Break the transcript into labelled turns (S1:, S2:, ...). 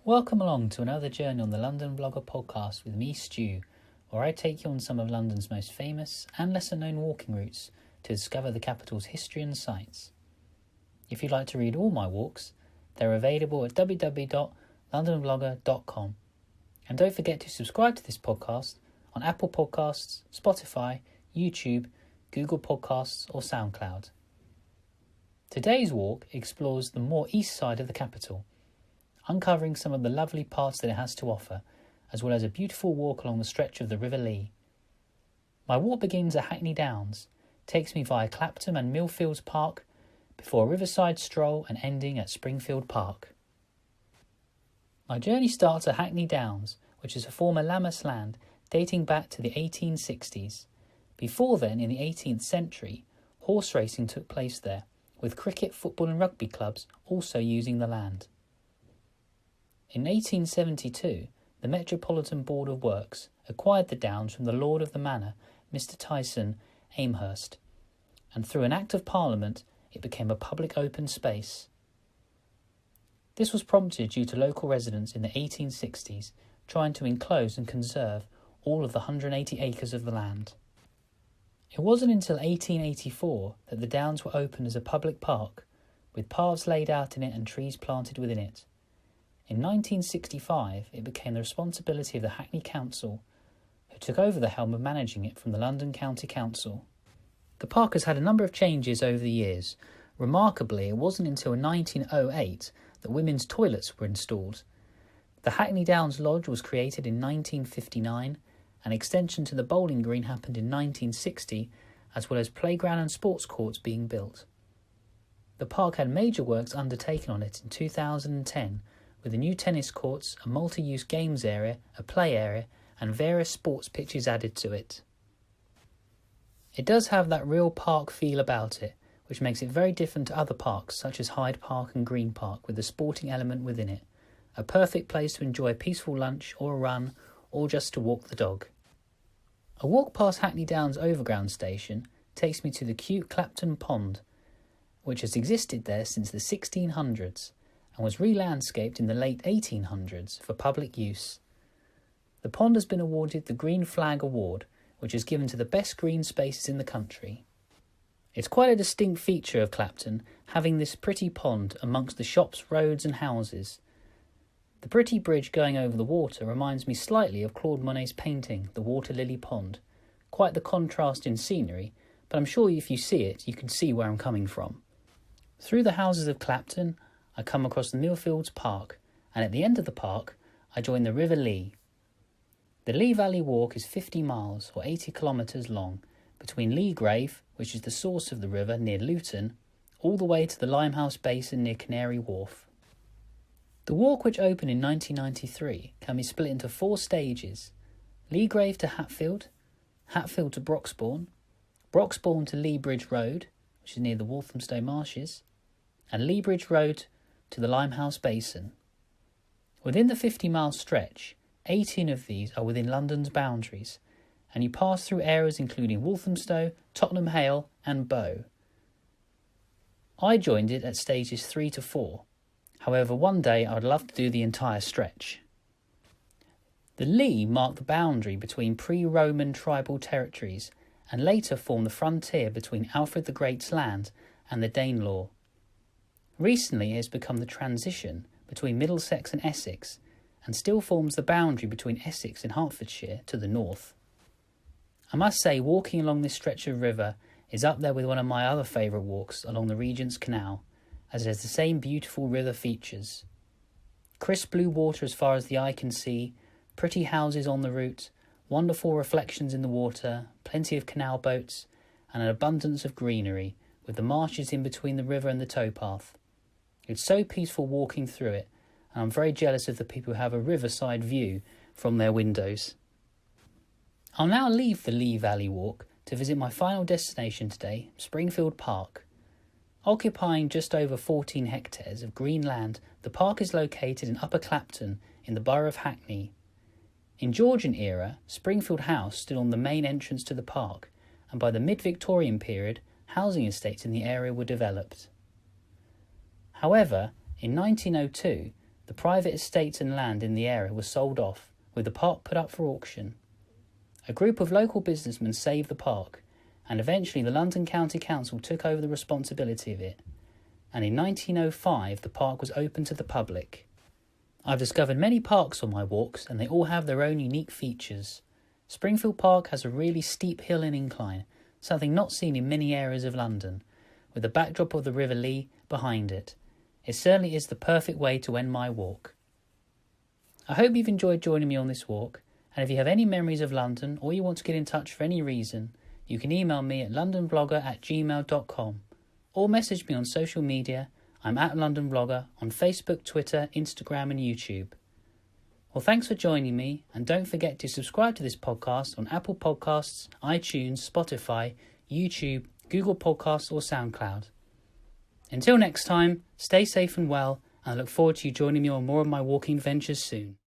S1: Welcome along to another journey on the London Vlogger podcast with me, Stu, where I take you on some of London's most famous and lesser known walking routes to discover the capital's history and sights. If you'd like to read all my walks, they're available at www.londonvlogger.com. And don't forget to subscribe to this podcast on Apple Podcasts, Spotify, YouTube, Google Podcasts or SoundCloud. Today's walk explores the more east side of the capital, uncovering some of the lovely parts that it has to offer, as well as a beautiful walk along the stretch of the River Lea. My walk begins at Hackney Downs, takes me via Clapton and Millfields Park, before a riverside stroll and ending at Springfield Park. My journey starts at Hackney Downs, which is a former Lammas land dating back to the 1860s. Before then, in the 18th century, horse racing took place there, with cricket, football and rugby clubs also using the land. In 1872, the Metropolitan Board of Works acquired the Downs from the Lord of the Manor, Mr. Tyson Amherst, and through an Act of Parliament it became a public open space. This was prompted due to local residents in the 1860s trying to enclose and conserve all of the 180 acres of the land. It wasn't until 1884 that the Downs were opened as a public park, with paths laid out in it and trees planted within it. In 1965, it became the responsibility of the Hackney Council, who took over the helm of managing it from the London County Council. The park has had a number of changes over the years. Remarkably, it wasn't until 1908 that women's toilets were installed. The Hackney Downs Lodge was created in 1959. An extension to the bowling green happened in 1960, as well as playground and sports courts being built. The park had major works undertaken on it in 2010, with the new tennis courts, a multi-use games area, a play area, and various sports pitches added to it. It does have that real park feel about it, which makes it very different to other parks such as Hyde Park and Green Park, with the sporting element within it. A perfect place to enjoy a peaceful lunch or a run, or just to walk the dog. A walk past Hackney Downs Overground Station takes me to the cute Clapham Pond, which has existed there since the 1600s and was re-landscaped in the late 1800s for public use. The pond has been awarded the Green Flag Award, which is given to the best green spaces in the country. It's quite a distinct feature of Clapton, having this pretty pond amongst the shops, roads and houses. The pretty bridge going over the water reminds me slightly of Claude Monet's painting, The Water Lily Pond. Quite the contrast in scenery, but I'm sure if you see it, you can see where I'm coming from. Through the houses of Clapton, I come across the Millfields Park, and at the end of the park, I join the River Lea. The Lea Valley Walk is 50 miles or 80 kilometres long, between Lea Grave, which is the source of the river near Luton, all the way to the Limehouse Basin near Canary Wharf. The walk, which opened in 1993, can be split into 4 stages: Lea Grave to Hatfield, Hatfield to Broxbourne, Broxbourne to Lea Bridge Road, which is near the Walthamstow Marshes, and Lea Bridge Road to the Limehouse Basin. Within the 50-mile stretch, 18 of these are within London's boundaries, and you pass through areas including Walthamstow, Tottenham Hale and Bow. I joined it at stages 3 to 4. However, one day I would love to do the entire stretch. The Lea marked the boundary between pre-Roman tribal territories and later formed the frontier between Alfred the Great's land and the Danelaw. Recently it has become the transition between Middlesex and Essex and still forms the boundary between Essex and Hertfordshire to the north. I must say, walking along this stretch of river is up there with one of my other favourite walks along the Regent's Canal, as it has the same beautiful river features. Crisp blue water as far as the eye can see, pretty houses on the route, wonderful reflections in the water, plenty of canal boats, and an abundance of greenery, with the marshes in between the river and the towpath. It's so peaceful walking through it, and I'm very jealous of the people who have a riverside view from their windows. I'll now leave the Lea Valley Walk to visit my final destination today, Springfield Park. Occupying just over 14 hectares of green land, the park is located in Upper Clapton in the borough of Hackney. In Georgian era, Springfield House stood on the main entrance to the park, and by the mid-Victorian period, housing estates in the area were developed. However, in 1902, the private estates and land in the area were sold off, with the park put up for auction. A group of local businessmen saved the park, and eventually the London County Council took over the responsibility of it, and in 1905 the park was open to the public. I've discovered many parks on my walks, and they all have their own unique features. Springfield Park has a really steep hill and incline, something not seen in many areas of London, with the backdrop of the River Lea behind it. It certainly is the perfect way to end my walk. I hope you've enjoyed joining me on this walk, and if you have any memories of London or you want to get in touch for any reason, you can email me at londonvlogger@gmail.com or message me on social media. I'm at London Vlogger on Facebook, Twitter, Instagram and YouTube. Well, thanks for joining me, and don't forget to subscribe to this podcast on Apple Podcasts, iTunes, Spotify, YouTube, Google Podcasts or SoundCloud. Until next time, stay safe and well, and I look forward to you joining me on more of my walking adventures soon.